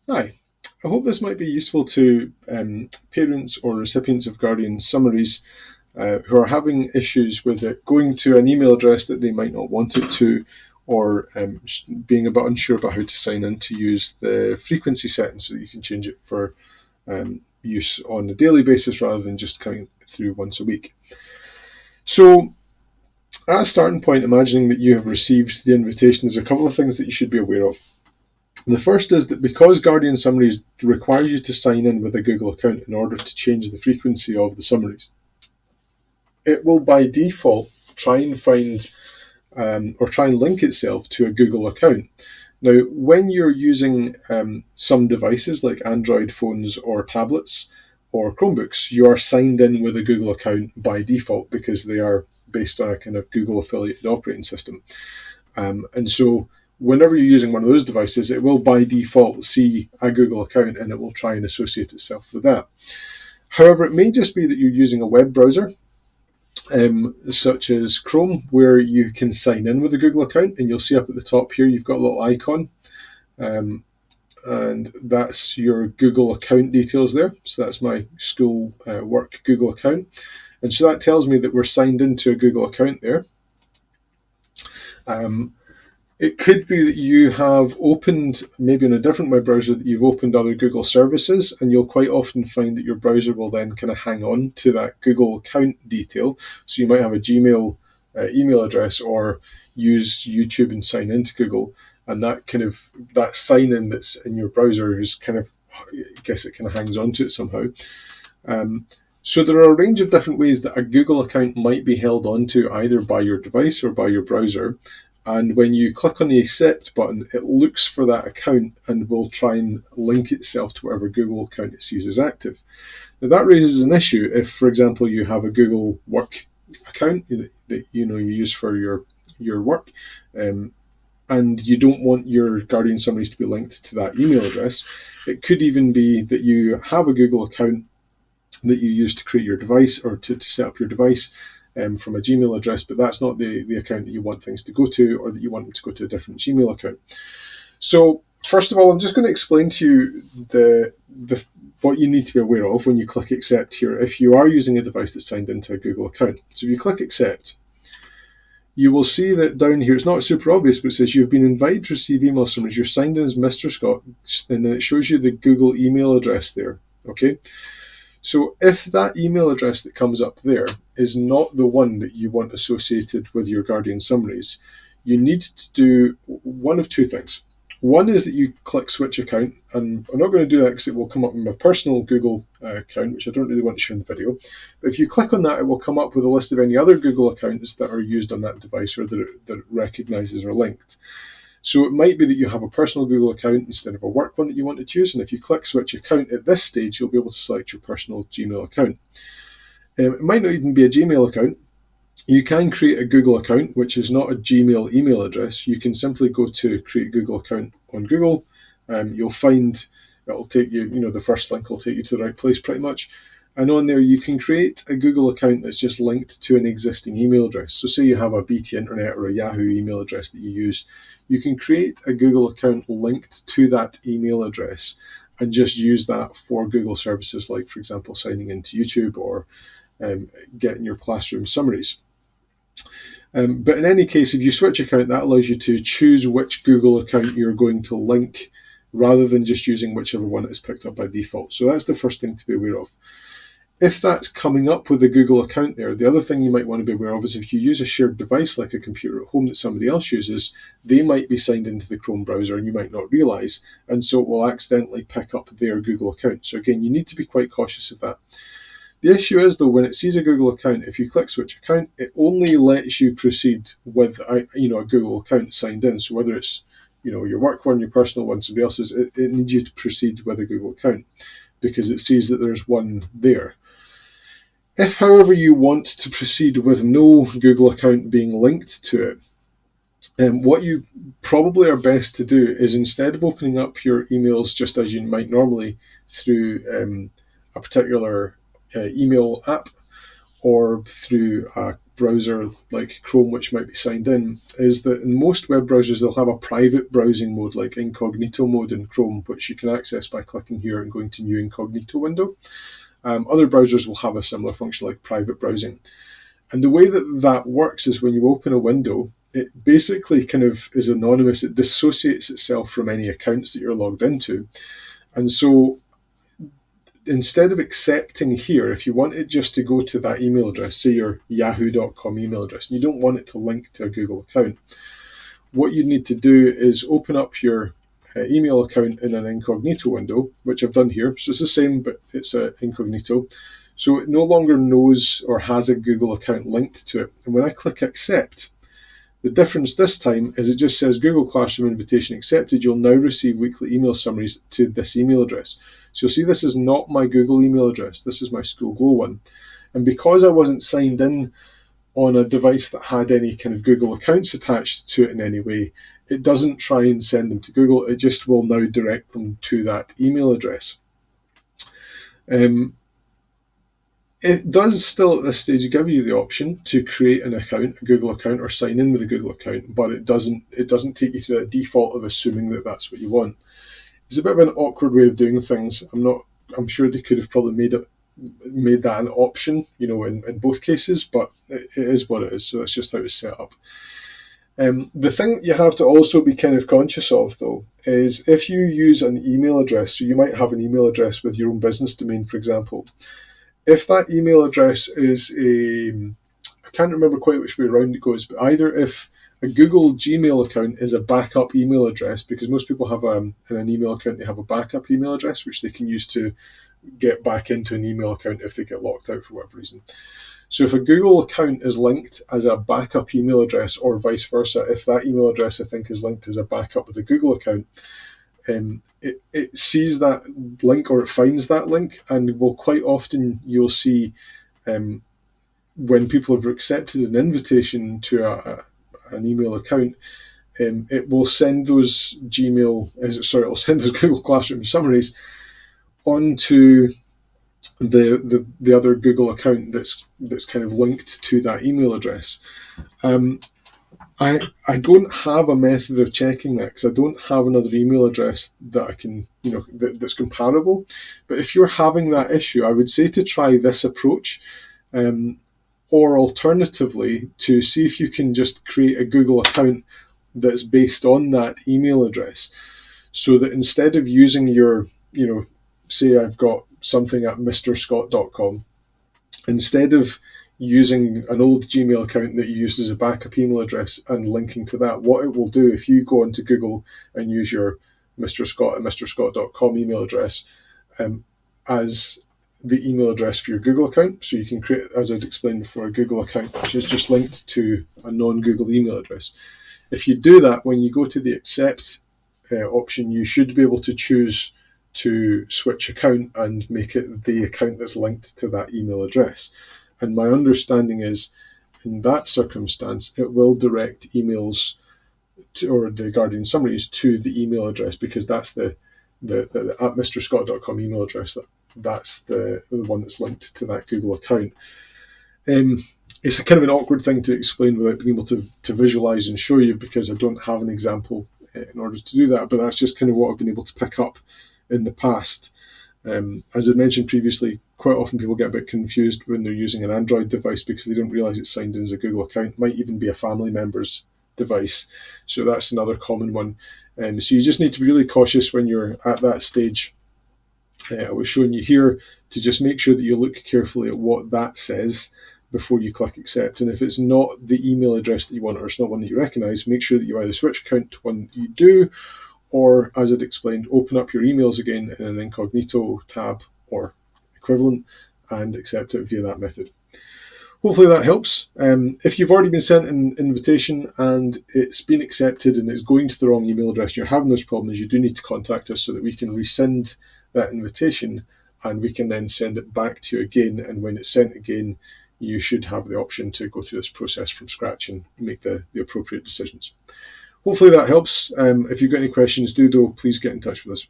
Hi, I hope this might be useful to parents or recipients of Guardian summaries who are having issues with it going to an email address that they might not want it to, or being a bit unsure about how to sign in to use the frequency settings so that you can change it for use on a daily basis rather than just coming through once a week. So, at a starting point, imagining that you have received the invitation, there's a couple of things that you should be aware of. The first is that because Guardian summaries require you to sign in with a Google account in order to change the frequency of the summaries, it will by default try and find or try and link itself to a Google account. Now, when you're using some devices like Android phones or tablets or Chromebooks, you are signed in with a Google account by default because they are based on a kind of Google affiliated operating system. And so whenever you're using one of those devices, it will by default see a Google account and it will try and associate itself with that. However, it may just be that you're using a web browser, such as Chrome, where you can sign in with a Google account, and you'll see up at the top here you've got a little icon, um, and that's your Google account details there. So that's my school work Google account, and so that tells me that we're signed into a Google account there. Um, It could be that you have opened, maybe in a different web browser, that you've opened other Google services, and you'll quite often find that your browser will then kind of hang on to that Google account detail. So you might have a Gmail email address or use YouTube and sign into Google, and that sign in that's in your browser is kind of, I guess it kind of hangs on to it somehow. So there are a range of different ways that a Google account might be held onto either by your device or by your browser. And when you click on the accept button, it looks for that account and will try and link itself to whatever Google account it sees as active. Now that raises an issue if, for example, you have a Google work account that you use for your work, and you don't want your Guardian summaries to be linked to that email address. It could even be that you have a Google account that you use to create your device or to set up your device from a Gmail address, but that's not the account that you want things to go to, or that you want them to go to a different Gmail account. So first of all, I'm just going to explain to you the what you need to be aware of when you click accept here if you are using a device that's signed into a Google account. So if you click accept, you will see that down here, it's not super obvious, but it says you've been invited to receive email summaries. You're signed in as Mr. Scott, and then it shows you the Google email address there. Okay. So if that email address that comes up there is not the one that you want associated with your Guardian summaries, you need to do one of two things. One is that you click switch account, and I'm not going to do that because it will come up in my personal Google account, which I don't really want to show in the video. But if you click on that, it will come up with a list of any other Google accounts that are used on that device or that it recognizes are linked. So it might be that you have a personal Google account instead of a work one that you want to choose. And if you click switch account at this stage, you'll be able to select your personal Gmail account. It might not even be a Gmail account. You can create a Google account, which is not a Gmail email address. You can simply go to create a Google account on Google. You'll find it'll take you, the first link will take you to the right place pretty much. And on there, you can create a Google account that's just linked to an existing email address. So say you have a BT Internet or a Yahoo email address that you use. You can create a Google account linked to that email address and just use that for Google services like, for example, signing into YouTube or getting your classroom summaries. But in any case, if you switch account, that allows you to choose which Google account you're going to link rather than just using whichever one is picked up by default. So that's the first thing to be aware of. If that's coming up with a Google account there, the other thing you might want to be aware of is if you use a shared device like a computer at home that somebody else uses, they might be signed into the Chrome browser and you might not realize, and so it will accidentally pick up their Google account. So again, you need to be quite cautious of that. The issue is, though, when it sees a Google account, if you click switch account, it only lets you proceed with a Google account signed in. So whether it's your work one, your personal one, somebody else's, it needs you to proceed with a Google account because it sees that there's one there. If, however, you want to proceed with no Google account being linked to it, what you probably are best to do is instead of opening up your emails just as you might normally through a particular email app or through browser like Chrome, which might be signed in, is that in most web browsers they'll have a private browsing mode like incognito mode in Chrome, which you can access by clicking here and going to new incognito window. Other browsers will have a similar function like private browsing. And the way that that works is when you open a window, it basically kind of is anonymous. It dissociates itself from any accounts that you're logged into. And so instead of accepting here, if you want it just to go to that email address, say your yahoo.com email address, and you don't want it to link to a Google account, what you need to do is open up your email account in an incognito window, which I've done here. So it's the same, but it's incognito. So it no longer knows or has a Google account linked to it. And when I click accept, the difference this time is it just says Google Classroom invitation accepted. You'll now receive weekly email summaries to this email address. So you'll see this is not my Google email address. This is my School Glow one. And because I wasn't signed in on a device that had any kind of Google accounts attached to it in any way, it doesn't try and send them to Google. It just will now direct them to that email address. It does still at this stage give you the option to create an account, a Google account, or sign in with a Google account, but it doesn't take you through the default of assuming that that's what you want. It's a bit of an awkward way of doing things. I'm sure they could have probably made that an option, in both cases, but it is what it is. So that's just how it's set up. The thing you have to also be kind of conscious of, though, is if you use an email address, so you might have an email address with your own business domain, for example. If that email address is I can't remember quite which way around it goes, but either if a Google Gmail account is a backup email address, because most people have in an email account, they have a backup email address, which they can use to get back into an email account if they get locked out for whatever reason. So if a Google account is linked as a backup email address, or vice versa, if that email address I think is linked as a backup with a Google account, it sees that link, or it finds that link, and will quite often you'll see when people have accepted an invitation to an email account, it will send those it'll send those Google Classroom summaries onto the other Google account that's kind of linked to that email address. I don't have a method of checking that because I don't have another email address that I can, that's comparable. But if you're having that issue, I would say to try this approach, or alternatively to see if you can just create a Google account that's based on that email address, so that instead of using your, say I've got something at mrscott.com, instead of using an old Gmail account that you used as a backup email address and linking to that, what it will do if you go onto Google and use your Mr. Scott at mrscott.com email address as the email address for your Google account. So you can create, as I'd explained before, a Google account which is just linked to a non-Google email address. If you do that, when you go to the accept option, you should be able to choose to switch account and make it the account that's linked to that email address. And my understanding is, in that circumstance, it will direct emails or the Guardian summaries to the email address, because that's the at mrscott.com email address. That's the one that's linked to that Google account. It's a kind of an awkward thing to explain without being able to visualize and show you, because I don't have an example in order to do that, but that's just kind of what I've been able to pick up in the past. As I mentioned previously, quite often people get a bit confused when they're using an Android device because they don't realize it's signed in as a Google account. It might even be a family member's device. So that's another common one. So you just need to be really cautious when you're at that stage. I was showing you here to just make sure that you look carefully at what that says before you click accept. And if it's not the email address that you want, or it's not one that you recognize, make sure that you either switch account to one that you do, or, as I'd explained, open up your emails again in an incognito tab or equivalent and accept it via that method. Hopefully that helps. If you've already been sent an invitation and it's been accepted and it's going to the wrong email address and you're having those problems, you do need to contact us so that we can resend that invitation and we can then send it back to you again. And when it's sent again, you should have the option to go through this process from scratch and make the appropriate decisions. Hopefully that helps. If you've got any questions, though, please get in touch with us.